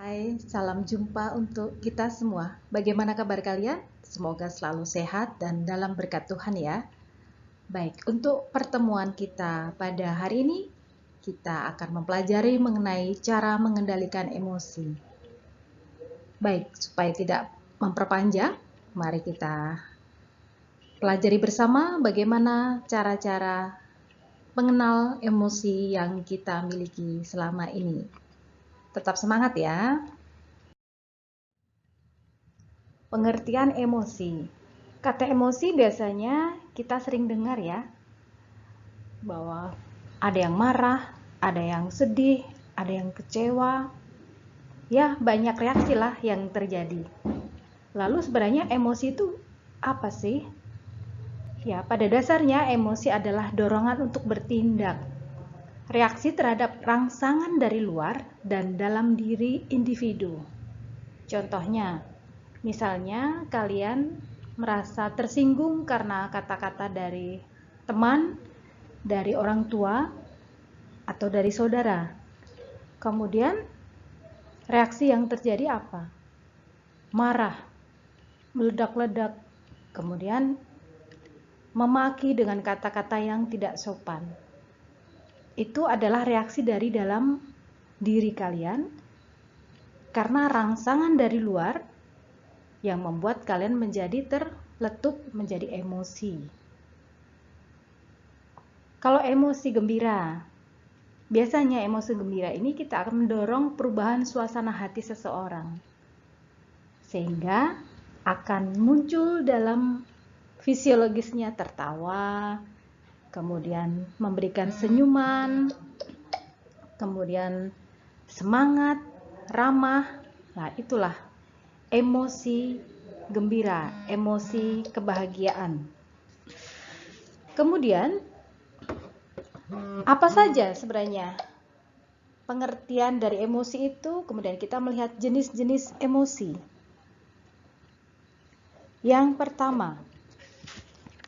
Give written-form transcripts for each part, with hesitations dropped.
Hai, salam jumpa untuk kita semua. Bagaimana kabar kalian? Semoga selalu sehat dan dalam berkat Tuhan ya. Baik, untuk pertemuan kita pada hari ini, kita akan mempelajari mengenai cara mengendalikan emosi. Baik, supaya tidak memperpanjang, mari kita pelajari bersama bagaimana cara-cara mengenal emosi yang kita miliki selama ini. Tetap semangat ya. Pengertian emosi. Kata emosi biasanya kita sering dengar ya, bahwa ada yang marah, ada yang sedih, ada yang kecewa. Ya, banyak reaksi lah yang terjadi. Lalu sebenarnya emosi itu apa sih? Ya, pada dasarnya emosi adalah dorongan untuk bertindak. Reaksi terhadap rangsangan dari luar dan dalam diri individu. Contohnya, misalnya kalian merasa tersinggung karena kata-kata dari teman, dari orang tua, atau dari saudara. Kemudian reaksi yang terjadi apa? Marah, meledak-ledak, kemudian memaki dengan kata-kata yang tidak sopan. Itu adalah reaksi dari dalam diri kalian karena rangsangan dari luar yang membuat kalian menjadi terletup menjadi emosi. Kalau emosi gembira, biasanya emosi gembira ini kita akan mendorong perubahan suasana hati seseorang, sehingga akan muncul dalam fisiologisnya tertawa, kemudian memberikan senyuman, kemudian semangat, ramah. Nah, itulah emosi gembira, emosi kebahagiaan. Kemudian, apa saja sebenarnya pengertian dari emosi itu? Kemudian kita melihat jenis-jenis emosi. Yang pertama,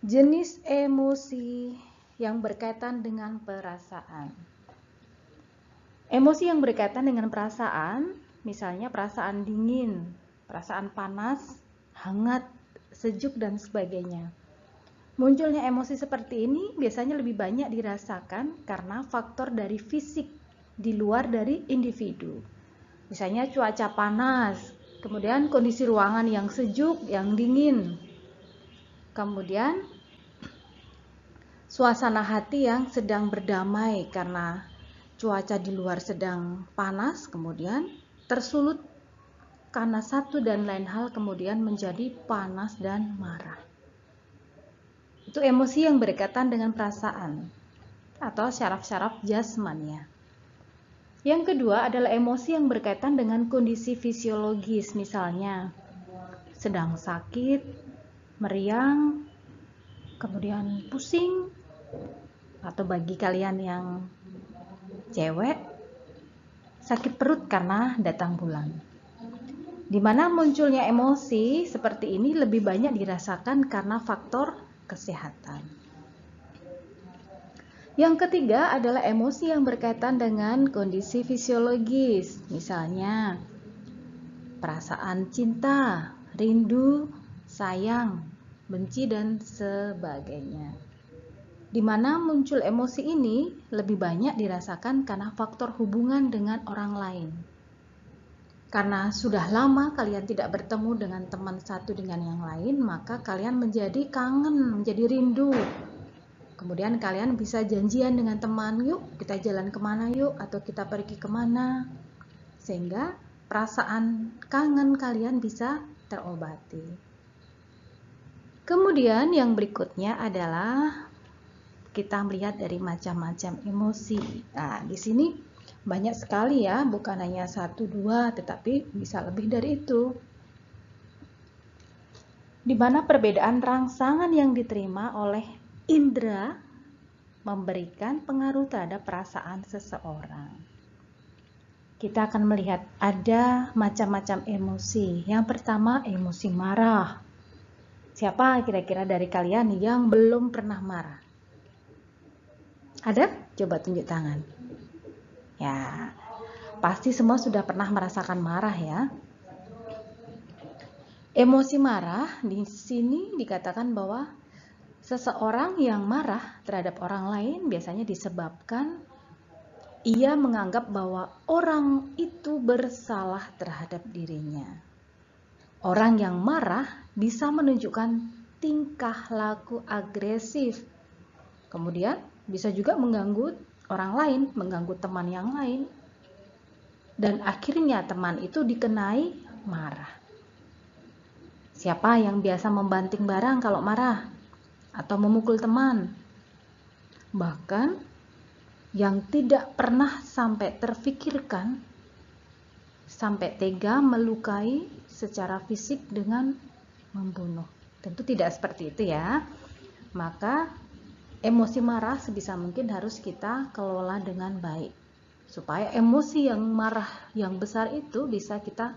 jenis emosi yang berkaitan dengan perasaan. Emosi yang berkaitan dengan perasaan, misalnya perasaan dingin, perasaan panas, hangat, sejuk, dan sebagainya. Munculnya emosi seperti ini biasanya lebih banyak dirasakan karena faktor dari fisik di luar dari individu. Misalnya cuaca panas, kemudian kondisi ruangan yang sejuk, yang dingin, kemudian suasana hati yang sedang berdamai karena cuaca di luar sedang panas, kemudian tersulut karena satu dan lain hal, kemudian menjadi panas dan marah. Itu emosi yang berkaitan dengan perasaan atau syaraf-syaraf jasmania. Yang kedua adalah emosi yang berkaitan dengan kondisi fisiologis, misalnya sedang sakit, meriang, kemudian pusing, atau bagi kalian yang cewek, sakit perut karena datang bulan. Di mana munculnya emosi seperti ini lebih banyak dirasakan karena faktor kesehatan. Yang ketiga adalah emosi yang berkaitan dengan kondisi fisiologis, misalnya perasaan cinta, rindu, sayang, benci, dan sebagainya. Di mana muncul emosi ini lebih banyak dirasakan karena faktor hubungan dengan orang lain. Karena sudah lama kalian tidak bertemu dengan teman satu dengan yang lain, maka kalian menjadi kangen, menjadi rindu. Kemudian kalian bisa janjian dengan teman, yuk kita jalan kemana yuk, atau kita pergi kemana. Sehingga perasaan kangen kalian bisa terobati. Kemudian yang berikutnya adalah kita melihat dari macam-macam emosi. Nah, di sini banyak sekali ya, bukan hanya 1, 2, tetapi bisa lebih dari itu. Di mana perbedaan rangsangan yang diterima oleh indera memberikan pengaruh terhadap perasaan seseorang. Kita akan melihat ada macam-macam emosi. Yang pertama, emosi marah. Siapa kira-kira dari kalian yang belum pernah marah? Ada? Coba tunjuk tangan. Ya, Pasti semua sudah pernah merasakan marah ya. Emosi marah di sini dikatakan bahwa seseorang yang marah terhadap orang lain biasanya disebabkan ia menganggap bahwa orang itu bersalah terhadap dirinya. Orang yang marah bisa menunjukkan tingkah laku agresif. Kemudian bisa juga mengganggu orang lain, mengganggu teman yang lain. Dan akhirnya teman itu dikenai marah. Siapa yang biasa membanting barang kalau marah? Atau memukul teman? Bahkan yang tidak pernah sampai terfikirkan, sampai tega melukai secara fisik dengan membunuh. Tentu tidak seperti itu ya. Maka emosi marah sebisa mungkin harus kita kelola dengan baik. Supaya emosi yang marah yang besar itu bisa kita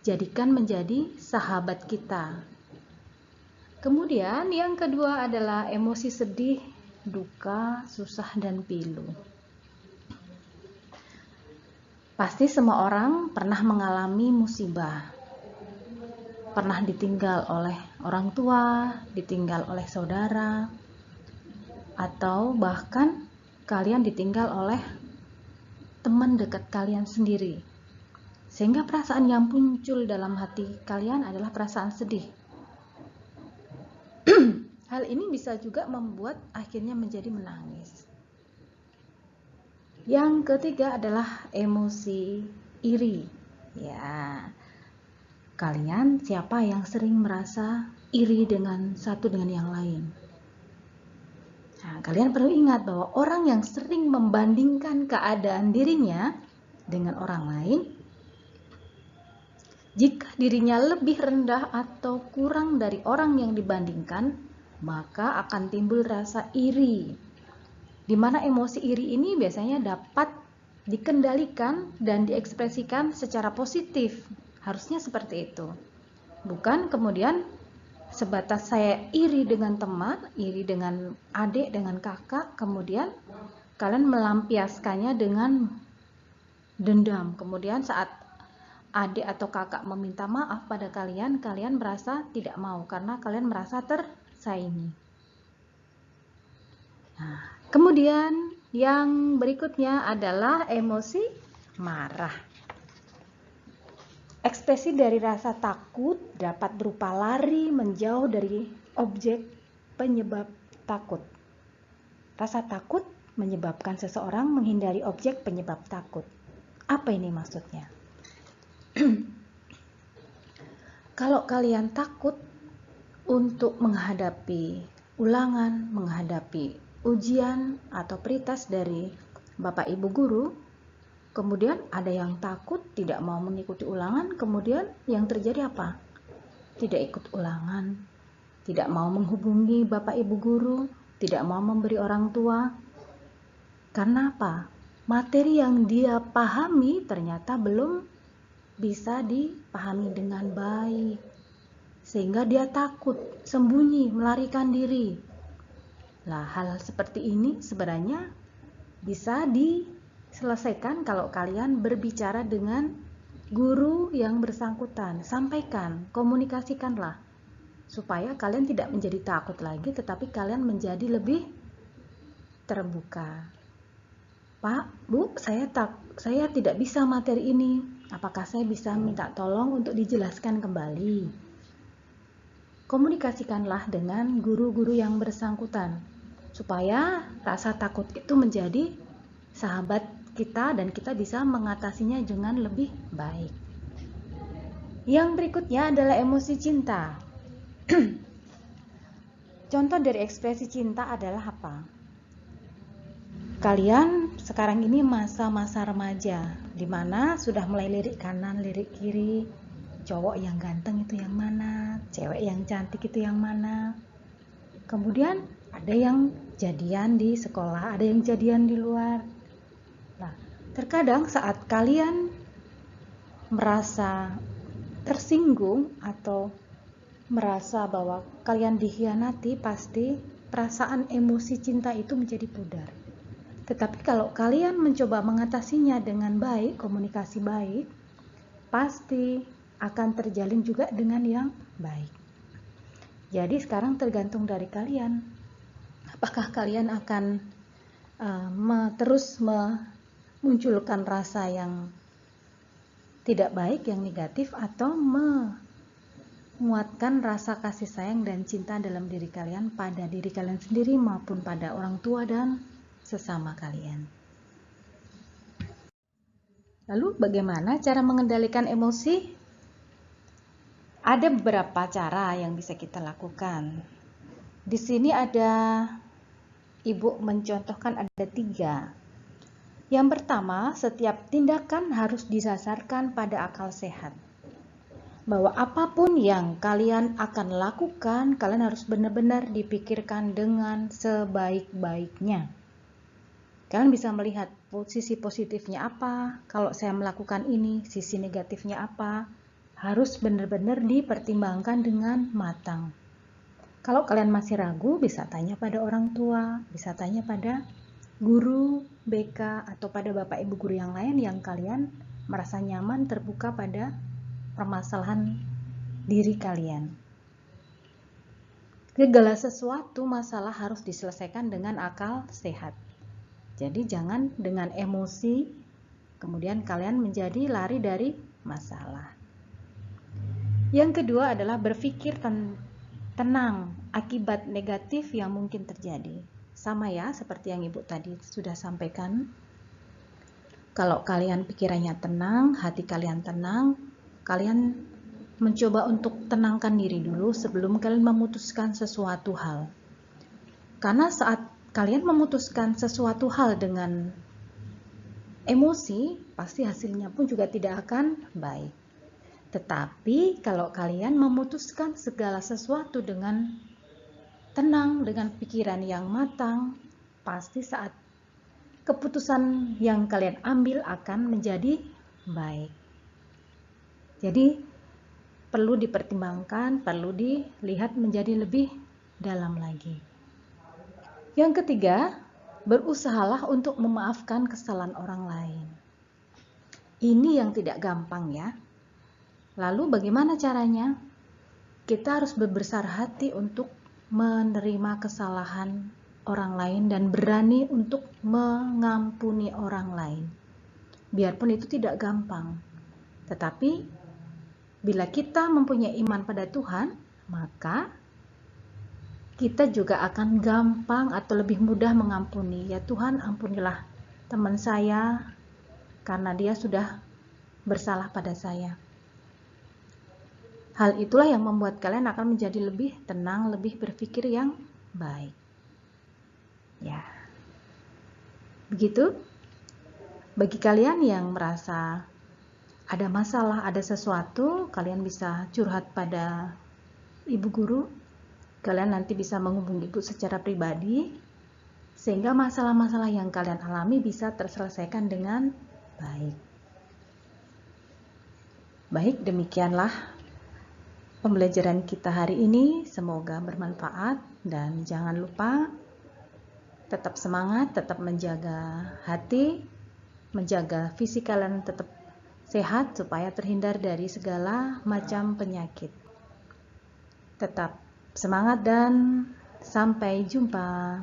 jadikan menjadi sahabat kita. Kemudian yang kedua adalah emosi sedih, duka, susah, dan pilu. Pasti semua orang pernah mengalami musibah. Pernah ditinggal oleh orang tua, ditinggal oleh saudara, atau bahkan kalian ditinggal oleh teman dekat kalian sendiri. Sehingga perasaan yang muncul dalam hati kalian adalah perasaan sedih. Hal ini bisa juga membuat akhirnya menjadi menangis. Yang ketiga adalah emosi iri. Ya, kalian siapa yang sering merasa iri dengan satu dengan yang lain? Nah, kalian perlu ingat bahwa orang yang sering membandingkan keadaan dirinya dengan orang lain, jika dirinya lebih rendah atau kurang dari orang yang dibandingkan, maka akan timbul rasa iri. Di mana emosi iri ini biasanya dapat dikendalikan dan diekspresikan secara positif. Harusnya seperti itu. Bukan kemudian sebatas saya iri dengan teman, iri dengan adik, dengan kakak, kemudian kalian melampiaskannya dengan dendam. Kemudian saat adik atau kakak meminta maaf pada kalian, kalian merasa tidak mau karena kalian merasa tersaingi. Nah, kemudian yang berikutnya adalah emosi marah. Ekspresi dari rasa takut dapat berupa lari menjauh dari objek penyebab takut. Rasa takut menyebabkan seseorang menghindari objek penyebab takut. Apa ini maksudnya? Kalau kalian takut untuk menghadapi ulangan, menghadapi ujian atau pritas dari Bapak Ibu guru, kemudian ada yang takut tidak mau mengikuti ulangan, kemudian yang terjadi apa? Tidak ikut ulangan, tidak mau menghubungi Bapak Ibu guru, tidak mau memberi orang tua. Karena apa? Materi yang dia pahami ternyata belum bisa dipahami dengan baik, sehingga dia takut, sembunyi, melarikan diri. Nah, hal seperti ini sebenarnya bisa diselesaikan kalau kalian berbicara dengan guru yang bersangkutan. Sampaikan, komunikasikanlah, supaya kalian tidak menjadi takut lagi, tetapi kalian menjadi lebih terbuka. Pak, Bu, saya tidak bisa materi ini. Apakah saya bisa minta tolong untuk dijelaskan kembali? Komunikasikanlah dengan guru-guru yang bersangkutan, supaya rasa takut itu menjadi sahabat kita dan kita bisa mengatasinya dengan lebih baik. Yang berikutnya adalah emosi cinta. Contoh dari ekspresi cinta adalah apa? Kalian sekarang ini masa-masa remaja, di mana sudah mulai lirik kanan, lirik kiri, cowok yang ganteng itu yang mana, cewek yang cantik itu yang mana. Kemudian ada yang jadian di sekolah, ada yang jadian di luar. Nah, terkadang saat kalian merasa tersinggung atau merasa bahwa kalian dikhianati, pasti perasaan emosi cinta itu menjadi pudar. Tetapi kalau kalian mencoba mengatasinya dengan baik, komunikasi baik, pasti akan terjalin juga dengan yang baik. Jadi sekarang tergantung dari kalian. Apakah kalian akan terus memunculkan rasa yang tidak baik, yang negatif, atau menguatkan rasa kasih sayang dan cinta dalam diri kalian pada diri kalian sendiri maupun pada orang tua dan sesama kalian. Lalu bagaimana cara mengendalikan emosi? Ada beberapa cara yang bisa kita lakukan. Di sini ada Ibu mencontohkan ada 3. Yang pertama, setiap tindakan harus didasarkan pada akal sehat. Bahwa apapun yang kalian akan lakukan, kalian harus benar-benar dipikirkan dengan sebaik-baiknya. Kalian bisa melihat sisi positifnya apa, kalau saya melakukan ini, sisi negatifnya apa. Harus benar-benar dipertimbangkan dengan matang. Kalau kalian masih ragu, bisa tanya pada orang tua, bisa tanya pada guru, BK, atau pada bapak ibu guru yang lain yang kalian merasa nyaman terbuka pada permasalahan diri kalian. Segala sesuatu masalah harus diselesaikan dengan akal sehat. Jadi jangan dengan emosi, kemudian kalian menjadi lari dari masalah. Yang kedua adalah berpikir tenang akibat negatif yang mungkin terjadi. Sama ya, seperti yang Ibu tadi sudah sampaikan. Kalau kalian pikirannya tenang, hati kalian tenang, kalian mencoba untuk tenangkan diri dulu sebelum kalian memutuskan sesuatu hal. Karena saat kalian memutuskan sesuatu hal dengan emosi, pasti hasilnya pun juga tidak akan baik. Tetapi kalau kalian memutuskan segala sesuatu dengan tenang, dengan pikiran yang matang, pasti saat keputusan yang kalian ambil akan menjadi baik. Jadi perlu dipertimbangkan, perlu dilihat menjadi lebih dalam lagi. Yang ketiga, berusahalah untuk memaafkan kesalahan orang lain. Ini yang tidak gampang ya. Lalu bagaimana caranya? Kita harus berbesar hati untuk menerima kesalahan orang lain dan berani untuk mengampuni orang lain. Biarpun itu tidak gampang. Tetapi bila kita mempunyai iman pada Tuhan, maka kita juga akan gampang atau lebih mudah mengampuni. Ya Tuhan, ampunilah teman saya karena dia sudah bersalah pada saya. Hal itulah yang membuat kalian akan menjadi lebih tenang, lebih berpikir yang baik. Ya. Begitu. Bagi kalian yang merasa ada masalah, ada sesuatu, kalian bisa curhat pada ibu guru. Kalian nanti bisa menghubungi ibu secara pribadi, sehingga masalah-masalah yang kalian alami bisa terselesaikan dengan baik. Baik, demikianlah pembelajaran kita hari ini. Semoga bermanfaat dan jangan lupa tetap semangat, tetap menjaga hati, menjaga fisik kalian tetap sehat supaya terhindar dari segala macam penyakit. Tetap semangat dan sampai jumpa.